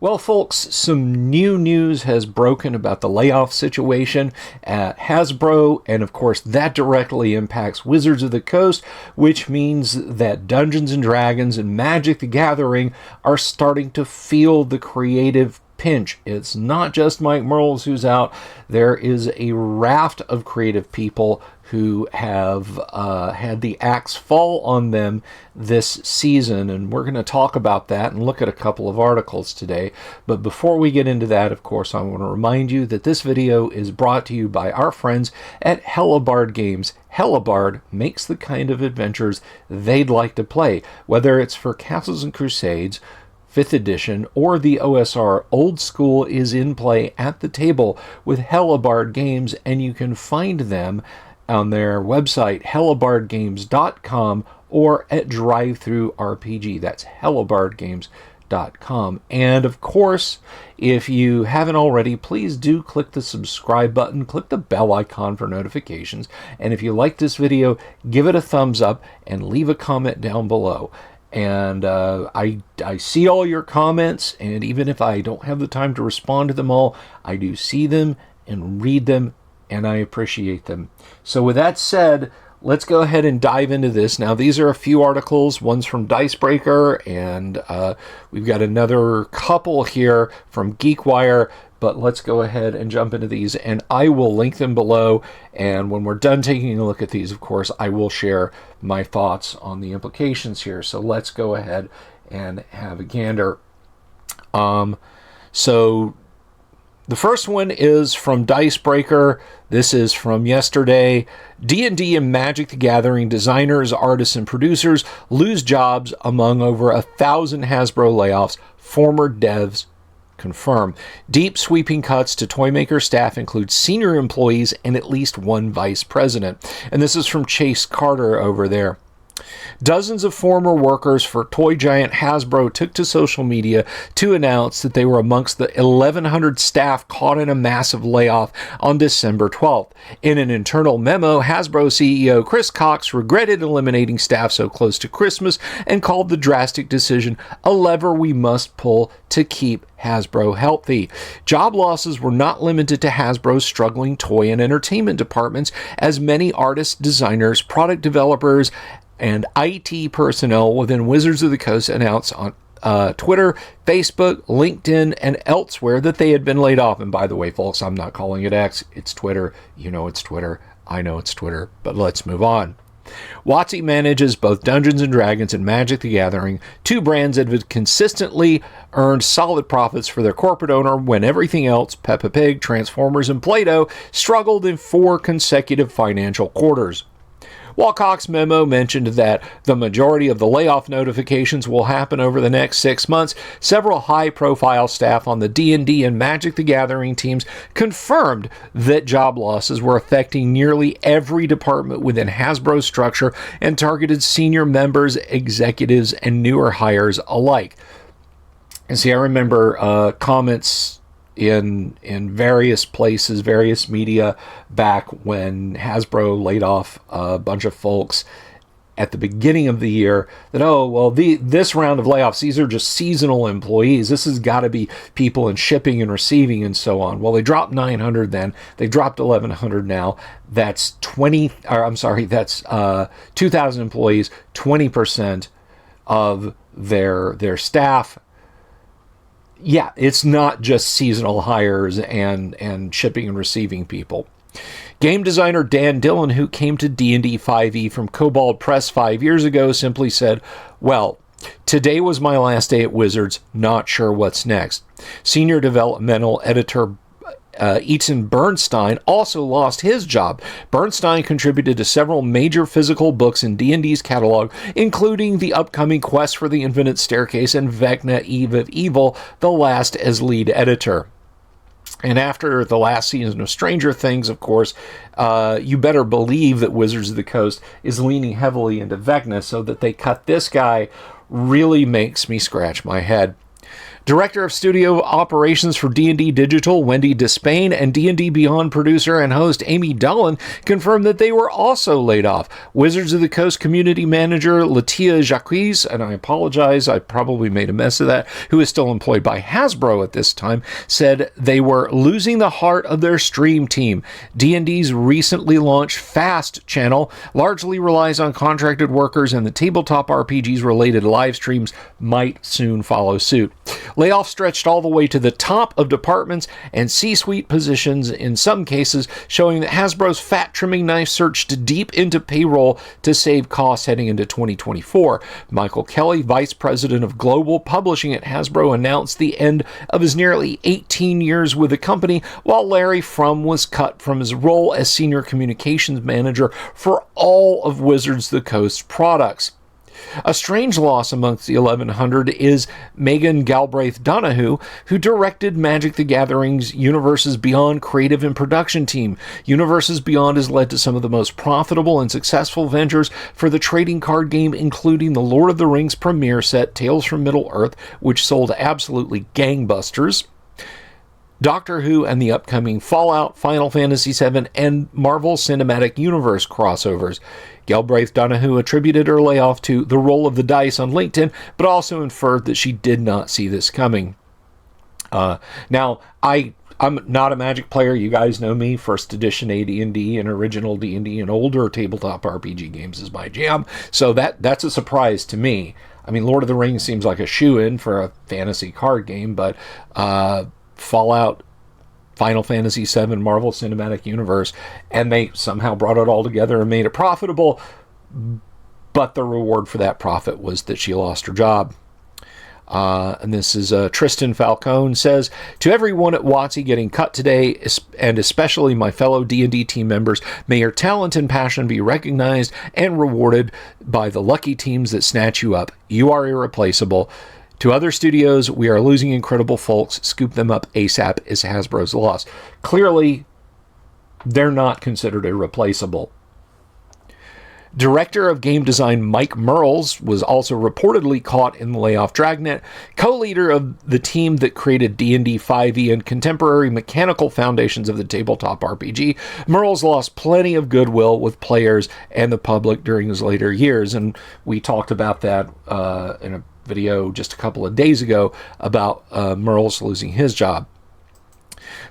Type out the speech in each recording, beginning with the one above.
Well, folks, some new news has broken about the layoff situation at Hasbro, and of course, that directly impacts Wizards of the Coast, which means that Dungeons and Dragons and Magic the Gathering are starting to feel the creative pinch. It's not just Mike Mearls who's out. There is a raft of creative people who have had the axe fall on them this season, and we're going to talk about that and look at a couple of articles today. But before we get into that, of course, I want to remind you that this video is brought to you by our friends at Hellebarde Games. Hellebarde makes the kind of adventures they'd like to play, whether it's for Castles and Crusades, 5th edition, or the OSR. Old School is in play at the table with Hellebarde Games, and you can find them on their website, hellebardegames.com, or at DriveThruRPG. That's hellebardegames.com. And of course, if you haven't already, please do click the subscribe button, click the bell icon for notifications, and if you like this video, give it a thumbs up and leave a comment down below. And I see all your comments, and even if I don't have the time to respond to them all, I do see them and read them, and I appreciate them. So with that said, let's go ahead and dive into this. Now, these are a few articles. One's from Dicebreaker, and we've got another couple here from GeekWire. But let's go ahead and jump into these, and I will link them below. And when we're done taking a look at these, of course, I will share my thoughts on the implications here. So let's go ahead and have a gander. So the first one is from Dicebreaker. This is from yesterday. D&D and Magic the Gathering designers, artists, and producers lose jobs among over 1,000 Hasbro layoffs, former devs confirm. Deep sweeping cuts to Toymaker staff include senior employees and at least one vice president. And this is from Chase Carter over there. Dozens of former workers for toy giant Hasbro took to social media to announce that they were amongst the 1,100 staff caught in a massive layoff on December 12th. In an internal memo, Hasbro CEO Chris Cox regretted eliminating staff so close to Christmas and called the drastic decision a lever we must pull to keep Hasbro healthy. Job losses were not limited to Hasbro's struggling toy and entertainment departments, as many artists, designers, product developers, and IT personnel within Wizards of the Coast announced on Twitter, Facebook, LinkedIn, and elsewhere that they had been laid off. And by the way, folks, I'm not calling it X. It's Twitter. You know it's Twitter. I know it's Twitter. But let's move on. WotC manages both Dungeons and Dragons and Magic the Gathering, two brands that have consistently earned solid profits for their corporate owner when everything else, Peppa Pig, Transformers, and Play-Doh, struggled in 4 consecutive financial quarters. While Cox's memo mentioned that the majority of the layoff notifications will happen over the next 6 months, several high-profile staff on the D&D and Magic the Gathering teams confirmed that job losses were affecting nearly every department within Hasbro's structure and targeted senior members, executives, and newer hires alike. And see, I remember comments in various places, various media, back when Hasbro laid off a bunch of folks at the beginning of the year, that, oh, well, this round of layoffs, these are just seasonal employees. This has got to be people in shipping and receiving and so on. Well, they dropped 900 then. They dropped 1,100 now. That's 2,000 employees, 20% of their staff. Yeah, it's not just seasonal hires and shipping and receiving people. Game designer Dan Dillon, who came to D&D 5e from Kobold Press 5 years ago, simply said, well, today was my last day at Wizards, not sure what's next. Senior developmental editor Eaton Bernstein also lost his job. Bernstein contributed to several major physical books in D&D's catalog, including the upcoming Quest for the Infinite Staircase and Vecna Eve of Evil, the last as lead editor. And after the last season of Stranger Things, of course, you better believe that Wizards of the Coast is leaning heavily into Vecna, so that they cut this guy really makes me scratch my head. Director of Studio Operations for D&D Digital, Wendy Despain, and D&D Beyond producer and host Amy Dullen confirmed that they were also laid off. Wizards of the Coast community manager Latia Jacques, and I apologize, I probably made a mess of that, who is still employed by Hasbro at this time, said they were losing the heart of their stream team. D&D's recently launched Fast channel largely relies on contracted workers, and the tabletop RPGs related live streams might soon follow suit. Layoffs stretched all the way to the top of departments and C-suite positions in some cases, showing that Hasbro's fat trimming knife searched deep into payroll to save costs heading into 2024. Michael Kelly, Vice President of Global Publishing at Hasbro, announced the end of his nearly 18 years with the company, while Larry Frum was cut from his role as Senior Communications Manager for all of Wizards of the Coast products. A strange loss amongst the 1100 is Megan Galbraith Donahue, who directed Magic the Gathering's Universes Beyond creative and production team. Universes Beyond has led to some of the most profitable and successful ventures for the trading card game, including the Lord of the Rings premiere set, Tales from Middle-earth, which sold absolutely gangbusters, Doctor Who and the upcoming Fallout, Final Fantasy VII, and Marvel Cinematic Universe crossovers. Galbraith Donahue attributed her layoff to the roll of the dice on LinkedIn, but also inferred that she did not see this coming. Now, I'm not a Magic player. You guys know me. First edition AD&D and original D&D and older tabletop RPG games is my jam. So that's a surprise to me. I mean, Lord of the Rings seems like a shoo-in for a fantasy card game, but Fallout, Final Fantasy VII, Marvel Cinematic Universe, and they somehow brought it all together and made it profitable, but the reward for that profit was that she lost her job. And this is Tristan Falcone says, to everyone at WotC getting cut today, and especially my fellow D&D team members, may your talent and passion be recognized and rewarded by the lucky teams that snatch you up. You are irreplaceable. To other studios, we are losing incredible folks. Scoop them up ASAP is Hasbro's loss. Clearly, they're not considered irreplaceable. Director of game design Mike Merles was also reportedly caught in the layoff dragnet. Co-leader of the team that created D&D 5e and contemporary mechanical foundations of the tabletop RPG, Merles lost plenty of goodwill with players and the public during his later years, and we talked about that in a video just a couple of days ago about Merles losing his job.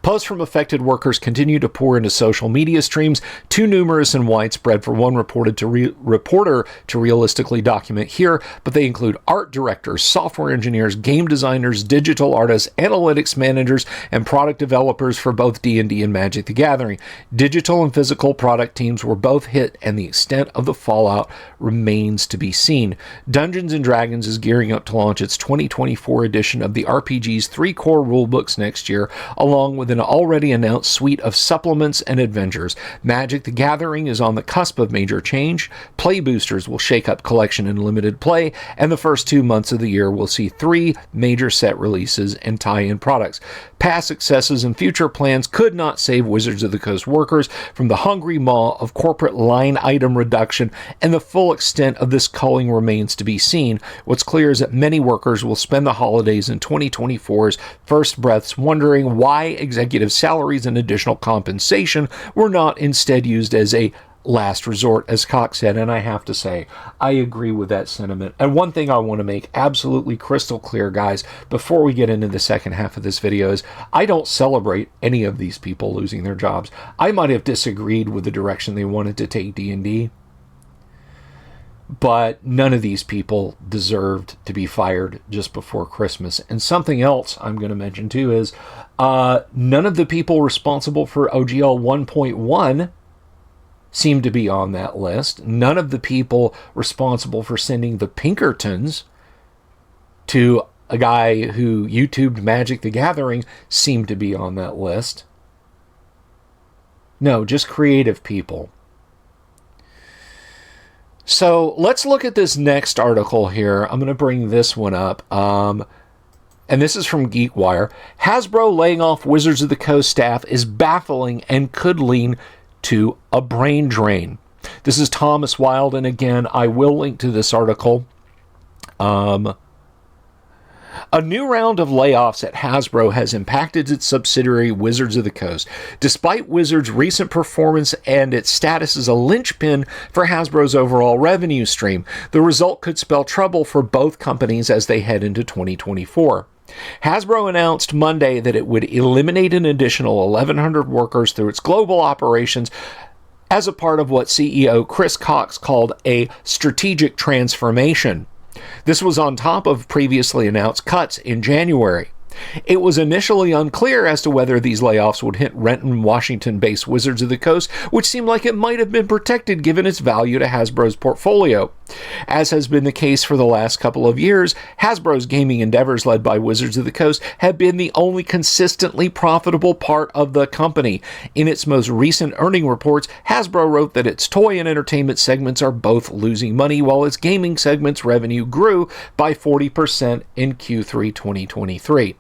Posts from affected workers continue to pour into social media streams, too numerous and widespread for one reporter to realistically document here, but they include art directors, software engineers, game designers, digital artists, analytics managers, and product developers for both D&D and Magic the Gathering. Digital and physical product teams were both hit, and the extent of the fallout remains to be seen. Dungeons & Dragons is gearing up to launch its 2024 edition of the RPG's 3 core rulebooks next year, along with an already announced suite of supplements and adventures. Magic the Gathering is on the cusp of major change. Play boosters will shake up collection and limited play, and the first 2 months of the year will see 3 major set releases and tie-in products. Past successes and future plans could not save Wizards of the Coast workers from the hungry maw of corporate line item reduction, and the full extent of this culling remains to be seen. What's clear is that many workers will spend the holidays in 2024's first breaths wondering why executive salaries and additional compensation were not instead used as a last resort, as Cox said, and I have to say, I agree with that sentiment. And one thing I want to make absolutely crystal clear, guys, before we get into the second half of this video is, I don't celebrate any of these people losing their jobs. I might have disagreed with the direction they wanted to take D&D, but none of these people deserved to be fired just before Christmas. And something else I'm going to mention too is, none of the people responsible for OGL 1.1 seem to be on that list. None of the people responsible for sending the Pinkertons to a guy who YouTubed Magic the Gathering seem to be on that list. No, just creative people. So let's look at this next article here. I'm going to bring this one up. And this is from GeekWire. Hasbro laying off Wizards of the Coast staff is baffling and could lead to a brain drain. This is Thomas Wild, and again, I will link to this article. A new round of layoffs at Hasbro has impacted its subsidiary Wizards of the Coast. Despite Wizards' recent performance and its status as a linchpin for Hasbro's overall revenue stream, the result could spell trouble for both companies as they head into 2024. Hasbro announced Monday that it would eliminate an additional 1,100 workers through its global operations as a part of what CEO Chris Cox called a strategic transformation. This was on top of previously announced cuts in January. It was initially unclear as to whether these layoffs would hit Renton, Washington-based Wizards of the Coast, which seemed like it might have been protected given its value to Hasbro's portfolio. As has been the case for the last couple of years, Hasbro's gaming endeavors led by Wizards of the Coast have been the only consistently profitable part of the company. In its most recent earning reports, Hasbro wrote that its toy and entertainment segments are both losing money, while its gaming segment's revenue grew by 40% in Q3 2023.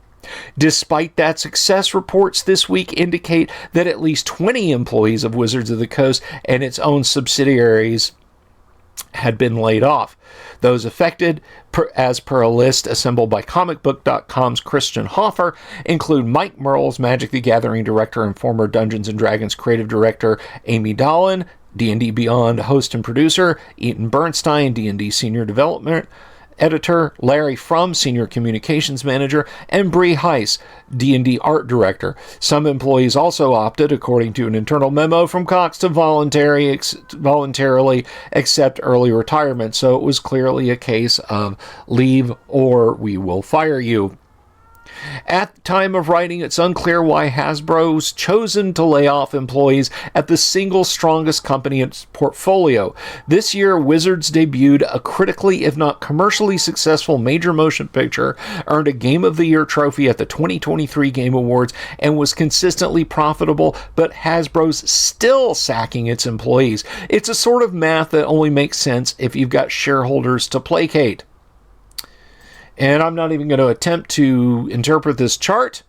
Despite that success, reports this week indicate that at least 20 employees of Wizards of the Coast and its own subsidiaries had been laid off. Those affected, as per a list assembled by comicbook.com's Christian Hoffer, include Mike Merle's Magic the Gathering director and former Dungeons & Dragons creative director Amy Dolan, D&D Beyond host and producer Eaton Bernstein, D&D senior development editor Larry Frum, senior communications manager, and Bree Heiss, D&D art director. Some employees also opted, according to an internal memo from Cox, to voluntarily accept early retirement, so it was clearly a case of leave or we will fire you. At the time of writing, it's unclear why Hasbro's chosen to lay off employees at the single strongest company in its portfolio. This year, Wizards debuted a critically, if not commercially successful major motion picture, earned a Game of the Year trophy at the 2023 Game Awards, and was consistently profitable, but Hasbro's still sacking its employees. It's a sort of math that only makes sense if you've got shareholders to placate. And I'm not even going to attempt to interpret this chart.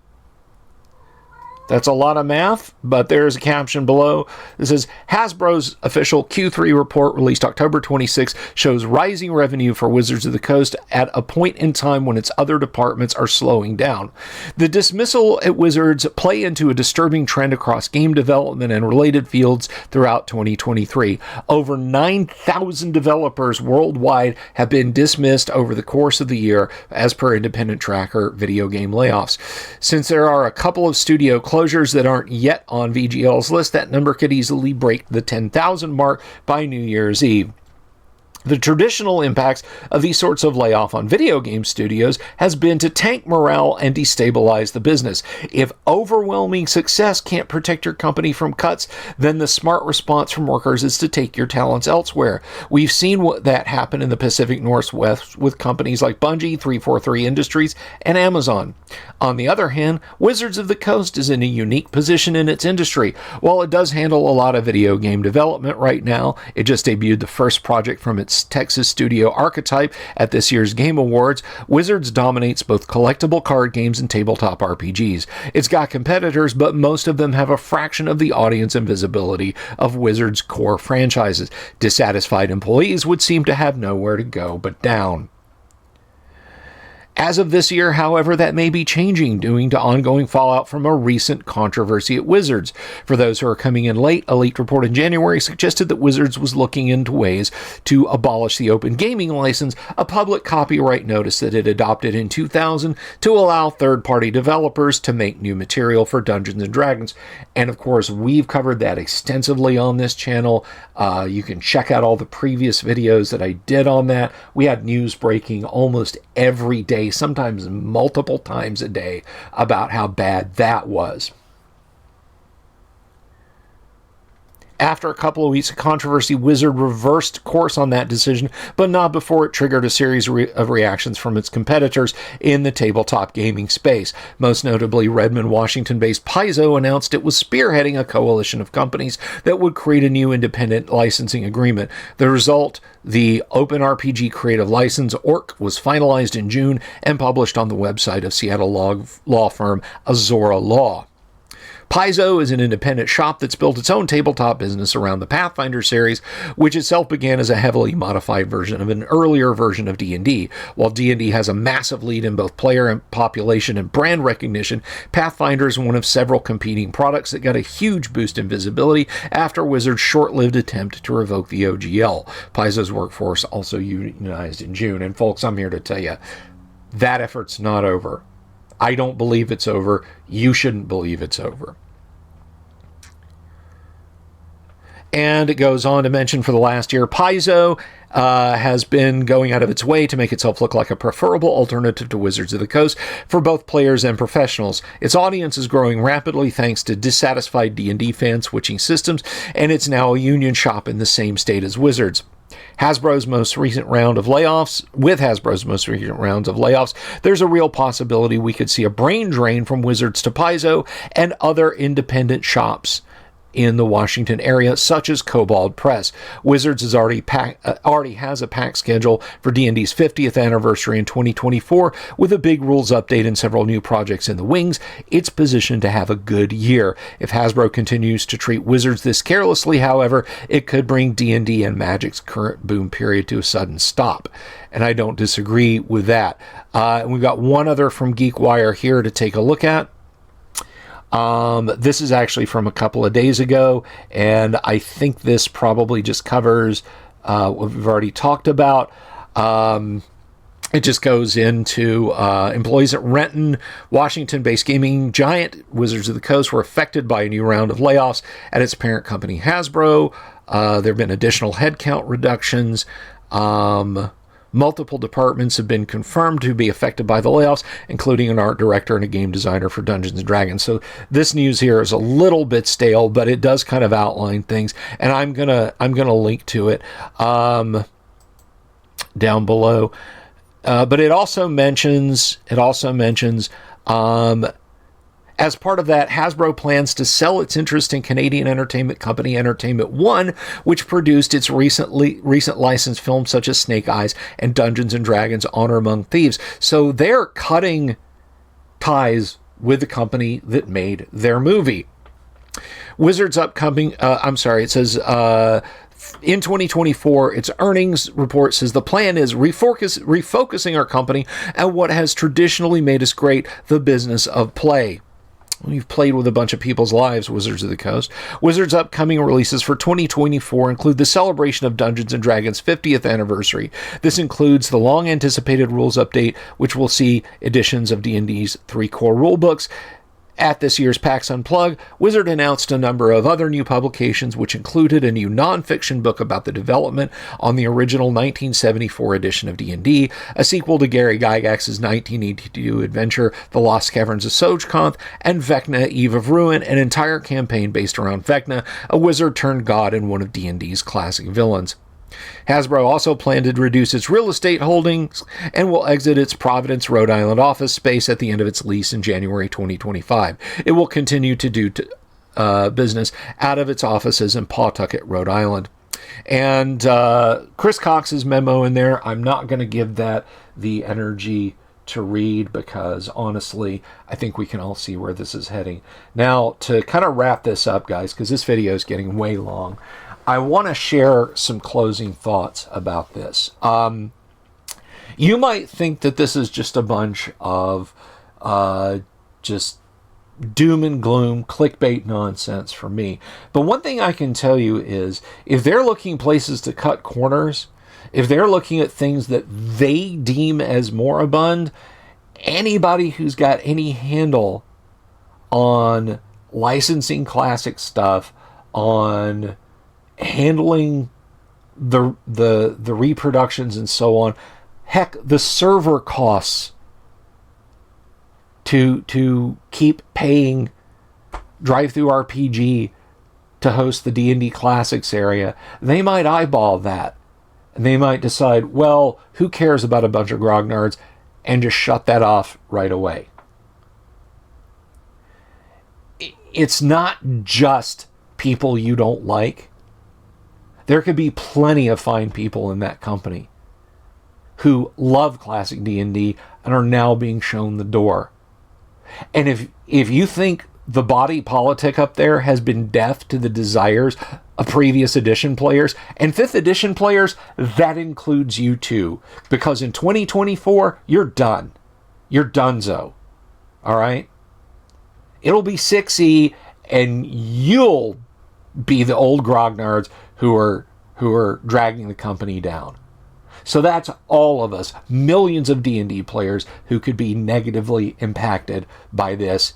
That's a lot of math, but there's a caption below. This says, Hasbro's official Q3 report released October 26 shows rising revenue for Wizards of the Coast at a point in time when its other departments are slowing down. The dismissal at Wizards play into a disturbing trend across game development and related fields throughout 2023. Over 9,000 developers worldwide have been dismissed over the course of the year, as per independent tracker Video Game Layoffs. Since there are a couple of studio closures that aren't yet on VGL's list, that number could easily break the 10,000 mark by New Year's Eve. The traditional impacts of these sorts of layoff on video game studios has been to tank morale and destabilize the business. If overwhelming success can't protect your company from cuts, then the smart response from workers is to take your talents elsewhere. We've seen that happen in the Pacific Northwest with companies like Bungie, 343 Industries, and Amazon. On the other hand, Wizards of the Coast is in a unique position in its industry. While it does handle a lot of video game development right now, it just debuted the first project from its Texas studio Archetype at this year's Game Awards. Wizards dominates both collectible card games and tabletop RPGs. It's got competitors, but most of them have a fraction of the audience and visibility of Wizards' core franchises. Dissatisfied employees would seem to have nowhere to go but down. As of this year, however, that may be changing due to ongoing fallout from a recent controversy at Wizards. For those who are coming in late, a leaked report in January suggested that Wizards was looking into ways to abolish the open gaming license, a public copyright notice that it adopted in 2000 to allow third-party developers to make new material for Dungeons & Dragons. And of course, we've covered that extensively on this channel. You can check out all the previous videos that I did on that. We had news breaking almost every day, sometimes multiple times a day, about how bad that was. After a couple of weeks of controversy, Wizard reversed course on that decision, but not before it triggered a series of reactions from its competitors in the tabletop gaming space. Most notably, Redmond, Washington-based Paizo announced it was spearheading a coalition of companies that would create a new independent licensing agreement. The result, the Open RPG Creative License, ORC, was finalized in June and published on the website of Seattle law firm Azora Law. Paizo is an independent shop that's built its own tabletop business around the Pathfinder series, which itself began as a heavily modified version of an earlier version of D&D. While D&D has a massive lead in both player and population and brand recognition, Pathfinder is one of several competing products that got a huge boost in visibility after Wizards' short-lived attempt to revoke the OGL. Paizo's workforce also unionized in June. And folks, I'm here to tell you, that effort's not over. I don't believe it's over. You shouldn't believe it's over. And it goes on to mention for the last year, Paizo has been going out of its way to make itself look like a preferable alternative to Wizards of the Coast for both players and professionals. Its audience is growing rapidly thanks to dissatisfied D&D fans switching systems, and it's now a union shop in the same state as Wizards. With Hasbro's most recent round of layoffs, there's a real possibility we could see a brain drain from Wizards to Paizo and other independent shops in the Washington area, such as Kobold Press. Wizards has already has a packed schedule for D&D's 50th anniversary in 2024, with a big rules update and several new projects in the wings. It's positioned to have a good year. If Hasbro continues to treat Wizards this carelessly, however, it could bring D&D and Magic's current boom period to a sudden stop. And I don't disagree with that. And we've got one other from GeekWire here to take a look at. This is actually from a couple of days ago, and I think this probably just covers what we've already talked about. It just goes into employees at Renton, Washington-based gaming giant Wizards of the Coast were affected by a new round of layoffs at its parent company Hasbro. There have been additional headcount reductions. Multiple departments have been confirmed to be affected by the layoffs, including an art director and a game designer for Dungeons & Dragons. So this news here is a little bit stale, but it does kind of outline things, and I'm gonna link to it down below. But it also mentions as part of that, Hasbro plans to sell its interest in Canadian entertainment company Entertainment One, which produced its recent licensed films such as Snake Eyes and Dungeons & Dragons Honor Among Thieves. So they're cutting ties with the company that made their movie. Wizards upcoming, it says, in 2024, its earnings report says the plan is refocusing our company at what has traditionally made us great, the business of play. We've played with a bunch of people's lives, Wizards of the Coast. Wizards' upcoming releases for 2024 include the celebration of Dungeons & Dragons' 50th anniversary. This includes the long-anticipated rules update, which will see editions of D&D's 3 core rulebooks. At this year's PAX Unplugged, Wizard announced a number of other new publications, which included a new nonfiction book about the development on the original 1974 edition of D&D, a sequel to Gary Gygax's 1982 adventure, The Lost Caverns of Sojkoth, and Vecna, Eve of Ruin, an entire campaign based around Vecna, a wizard turned god and one of D&D's classic villains. Hasbro also planned to reduce its real estate holdings and will exit its Providence, Rhode Island office space at the end of its lease in January 2025. It will continue to do business out of its offices in Pawtucket, Rhode Island. And Chris Cox's memo in there, I'm not going to give that the energy to read because, honestly, I think we can all see where this is heading. Now, to kind of wrap this up, guys, because this video is getting way long, I want to share some closing thoughts about this. You might think that this is just a bunch of just doom and gloom, clickbait nonsense for me. But one thing I can tell you is, if they're looking places to cut corners, if they're looking at things that they deem as moribund, anybody who's got any handle on licensing classic stuff, on handling the reproductions and so on, heck, the server costs to keep paying DriveThruRPG to host the D&D Classics area, they might eyeball that. And they might decide, well, who cares about a bunch of grognards, and just shut that off right away. It's not just people you don't like. There could be plenty of fine people in that company who love classic D&D and are now being shown the door. And if you think the body politic up there has been deaf to the desires of previous edition players. And 5th edition players, that includes you too. Because in 2024, you're done. You're donezo. All right? It'll be 6E, and you'll be the old grognards who are dragging the company down. So that's all of us, millions of D&D players who could be negatively impacted by this.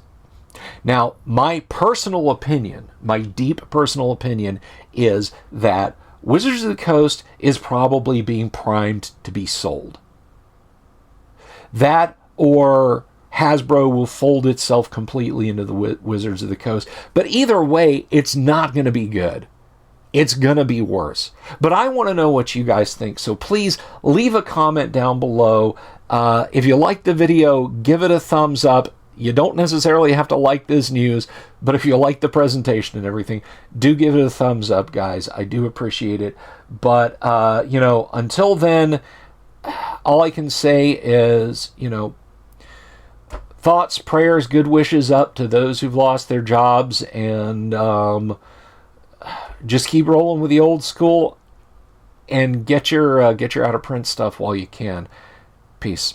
Now, my personal opinion, my deep personal opinion, is that Wizards of the Coast is probably being primed to be sold. That, or Hasbro will fold itself completely into the Wizards of the Coast. But either way, it's not going to be good. It's going to be worse. But I want to know what you guys think. So please leave a comment down below. If you liked the video, give it a thumbs up. You don't necessarily have to like this news, but if you like the presentation and everything, do give it a thumbs up, guys. I do appreciate it. But, until then, all I can say is, thoughts, prayers, good wishes up to those who've lost their jobs, and just keep rolling with the old school and get your out of print stuff while you can. Peace.